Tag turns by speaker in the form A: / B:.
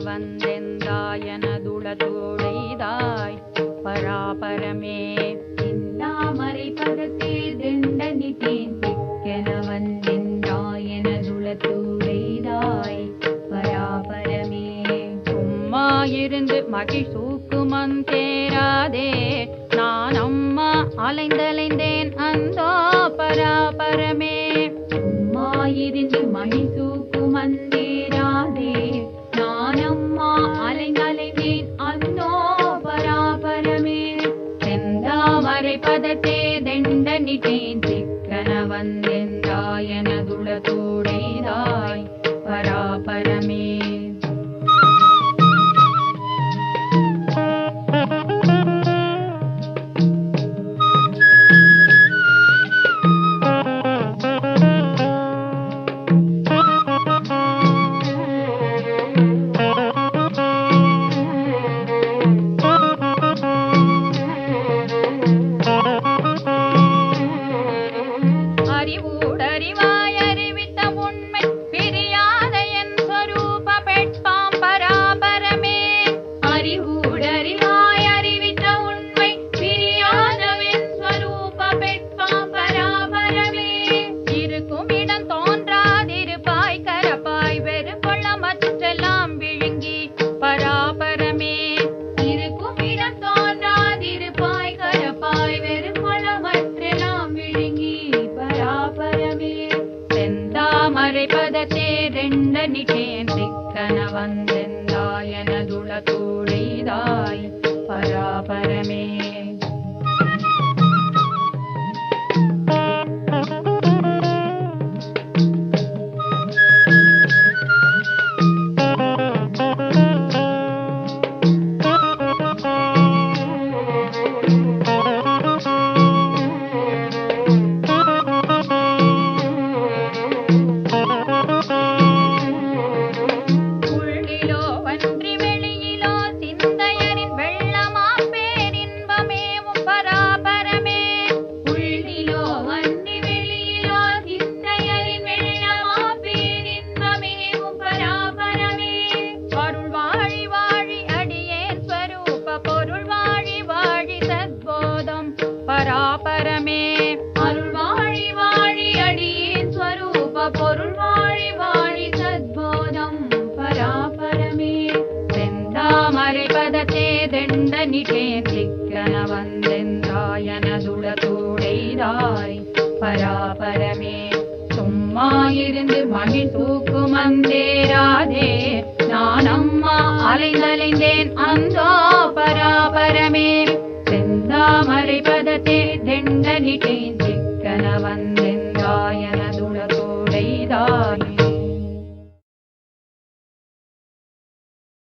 A: வந்தெந்தாயனதுளதோடைதாய் பராபரமே இல்லாமறை பதத்தே திண்டனிட்டேன் திக்கென வந்தெந்தாயனதுளதோடைதாய் பராபரமே சும்மாயிருந்து மகிழ்சூக்குமம் தேராதே நான் அம்மா அலைந்தலைந்தேன் அந்தோ பராபரமே சும்மாயிருந்து மகிழ்சூக்குமம் தேராதே நான் அம்மா அலைந்தலைந்தேன் அந்தோ பராபரமே செந்தாமரை பதத்தே தெண்டனிட்டேன் திக்கன வந்தெந்தாயனதுளதோடைதாய் பராபரமே பதத்தே தெண்டனிட்டேன் திக்கன வந்தெந்தாயனதுளதோடைதாய் பராபரமே பராபரமே அருள் வாழி வாழி அடியேன் ஸ்வரூப பொருள் வாழி வாழி சத்போதம் பராபரமே செந்தாமரை பதத்தே தெண்டனிட்டேன் திக்கன வந்தெந்தாயனதுளதோடைதாய் பராபரமே சும்மாயிருந்து மகிழ்சூக்குமம் தேராதே நான் அம்மா அலைந்தலைந்தேன் அந்தோ பராபரமே செந்தாமரை பதத்தே தெண்டனிட்டேன் திக்கன வந்த